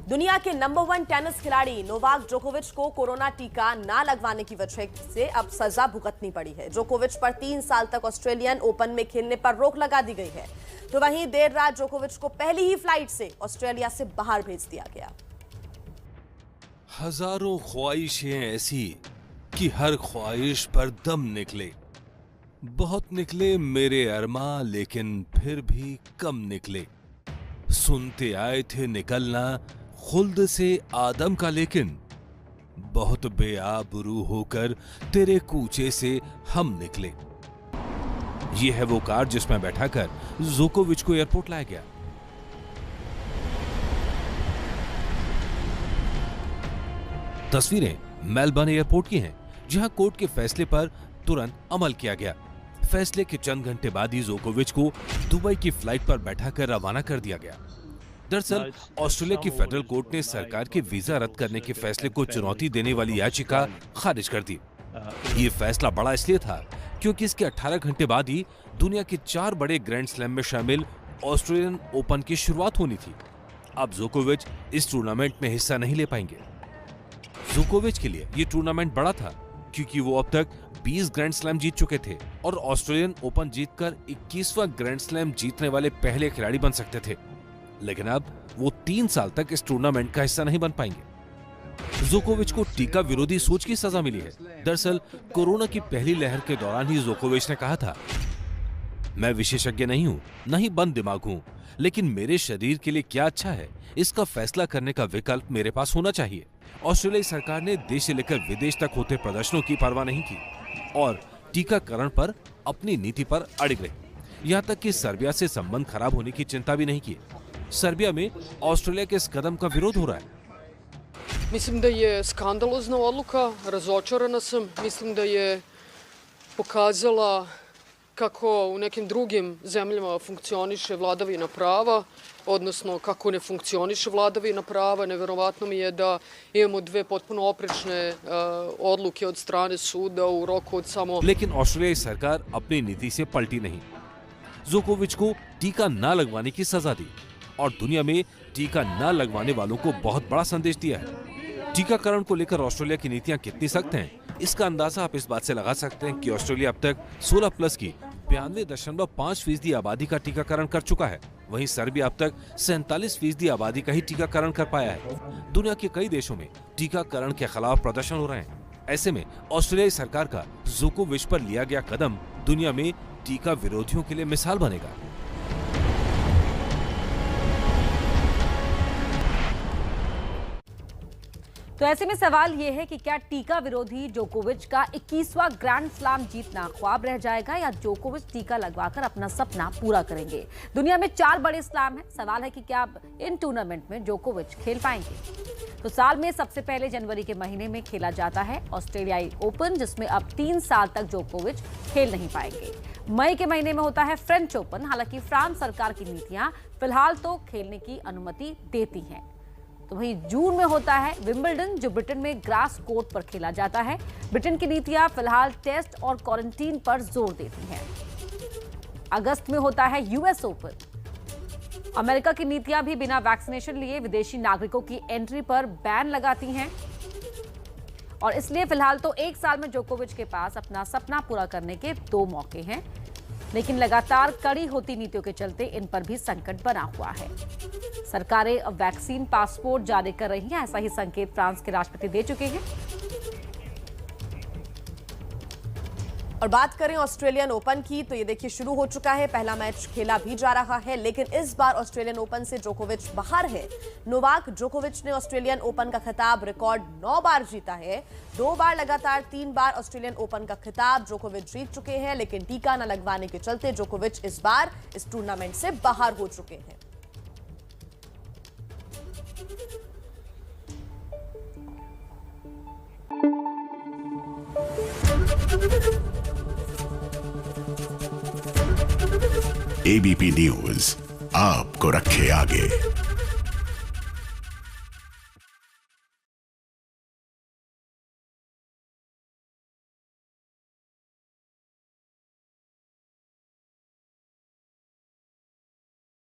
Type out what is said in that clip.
दुनिया के number 1 tennis खिलाड़ी नोवाक जोकोविच को कोरोना टीका ना लगवाने की वजह से अब सजा भुगतनी पड़ी है। जोकोविच पर 3 साल तक ऑस्ट्रेलियन ओपन में खेलने पर रोक लगा दी गई है। तो वहीं देर रात जोकोविच को पहली ही फ्लाइट से ऑस्ट्रेलिया से बाहर भेज दिया गया। हजारों ख्वाहिशें ऐसी कि हर ख्वाहिश पर दम निकले। बहुत निकले मेरे अरमा, लेकिन फिर भी कम निकले। सुनते आए थे निकलना खुल्द से आदम का, लेकिन बहुत बेआबरू होकर तेरे कूचे से हम निकले। ये है वो कार जिसमें बैठाकर जोकोविच को एयरपोर्ट लाया गया। तस्वीरें मेलबर्न एयरपोर्ट की हैं, जहां कोर्ट के फैसले पर तुरंत अमल किया गया। फैसले के चंद घंटे बाद ही जोकोविच को दुबई की फ्लाइट पर बैठाकर रवाना कर दिया गया। दरअसल ऑस्ट्रेलिया की फेडरल कोर्ट ने सरकार के वीजा रद्द करने के फैसले को चुनौती देने वाली याचिका खारिज कर दी। ये फैसला बड़ा इसलिए था क्योंकि इसके 18 घंटे बाद ही दुनिया के 4 बड़े ग्रैंड स्लैम में शामिल ऑस्ट्रेलियन ओपन की शुरुआत होनी थी। अब जोकोविच इस टूर्नामेंट में हिस्सा नहीं ले पाएंगे। जोकोविच के लिए ये टूर्नामेंट बड़ा था क्योंकि वो अब तक 20 ग्रैंड स्लैम जीत चुके थे और ऑस्ट्रेलियन ओपन जीतकर 21वां ग्रैंड स्लैम जीतने वाले पहले खिलाड़ी बन सकते थे। लेकिन अब वो 3 साल तक इस टूर्नामेंट का हिस्सा नहीं बन पाएंगे। जोकोविच को टीका विरोधी सोच की सजा मिली है। दरअसल कोरोना की पहली लहर के दौरान ही जोकोविच ने कहा था, मैं विशेषज्ञ नहीं हूं, न ही बंद दिमाग हूं, लेकिन मेरे शरीर के लिए क्या अच्छा है इसका फैसला करने का विकल्प मेरे पास होना चाहिए। ऑस्ट्रेलियाई सरकार ने देश से लेकर विदेश तक होते प्रदर्शनों की परवाह नहीं की और टीकाकरण पर अपनी नीति पर अड़िग रही। यहाँ तक कि सर्बिया से संबंध खराब होने की चिंता भी नहीं की। सर्बिया में ऑस्ट्रेलिया के इस कदम का विरोध हो रहा है। Mislim da je skandalozna odluka, razočarana sam. Mislim da je pokazala kako u nekim drugim zemljama funkcioniše vladavina prava, odnosno kako ne funkcioniše vladavina prava. Neverovatno mi je da imamo dve potpuno oprečne odluke od strane suda u roku od samo... लेकिन ऑस्ट्रेलियाई सरकार अपनी नीति से पलटी नहीं। जोकोविच को टीका न लगवाने की सजा दी और दुनिया में टीका न लगवाने वालों को बहुत बड़ा संदेश दिया है। टीकाकरण को लेकर ऑस्ट्रेलिया की नीतियां कितनी सख्त हैं, इसका अंदाजा आप इस बात से लगा सकते हैं कि ऑस्ट्रेलिया अब तक 16+ की 92.5% आबादी का टीकाकरण कर चुका है। वहीं सर्बिया अब तक 47% आबादी का ही टीकाकरण कर पाया है। दुनिया के कई देशों में टीकाकरण के खिलाफ प्रदर्शन हो रहे हैं। ऐसे में ऑस्ट्रेलियाई सरकार का जोकोविच पर लिया गया कदम दुनिया में टीका विरोधियों के लिए मिसाल बनेगा। तो ऐसे में सवाल यह है कि क्या टीका विरोधी जोकोविच का 21वां ग्रैंड स्लैम जीतना ख्वाब रह जाएगा या जोकोविच टीका लगवाकर अपना सपना पूरा करेंगे। दुनिया में 4 बड़े स्लैम हैं। सवाल है कि क्या इन टूर्नामेंट में जोकोविच खेल पाएंगे। तो साल में सबसे पहले जनवरी के महीने में खेला जाता है ऑस्ट्रेलियाई ओपन, जिसमें अब 3 साल तक जोकोविच खेल नहीं पाएंगे। मई के महीने में होता है फ्रेंच ओपन। हालांकि फ्रांस सरकार की नीतियां फिलहाल तो खेलने की अनुमति देती हैं। तो वहीं जून में होता है विंबलडन, जो ब्रिटेन में ग्रास कोर्ट पर खेला जाता है। ब्रिटेन की नीतियां फिलहाल टेस्ट और क्वारंटीन पर जोर देती हैं। अगस्त में होता है यूएस ओपन। अमेरिका की नीतियां भी बिना वैक्सीनेशन लिए विदेशी नागरिकों की एंट्री पर बैन लगाती हैं और इसलिए फिलहाल तो 1 साल में जोकोविच के पास अपना सपना पूरा करने के 2 मौके हैं। लेकिन लगातार कड़ी होती नीतियों के चलते इन पर भी संकट बना हुआ है। सरकारें अब वैक्सीन पासपोर्ट जारी कर रही हैं, ऐसा ही संकेत फ्रांस के राष्ट्रपति दे चुके हैं। और बात करें ऑस्ट्रेलियन ओपन की, तो ये देखिए शुरू हो चुका है। पहला मैच खेला भी जा रहा है, लेकिन इस बार ऑस्ट्रेलियन ओपन से जोकोविच बाहर है। नोवाक जोकोविच ने ऑस्ट्रेलियन ओपन का खिताब रिकॉर्ड 9 बार जीता है। 2 बार लगातार 3 बार ऑस्ट्रेलियन ओपन का खिताब जोकोविच जीत चुके हैं, लेकिन टीका न लगवाने के चलते जोकोविच इस बार इस टूर्नामेंट से बाहर हो चुके हैं। एबीपी न्यूज आपको रखे आगे।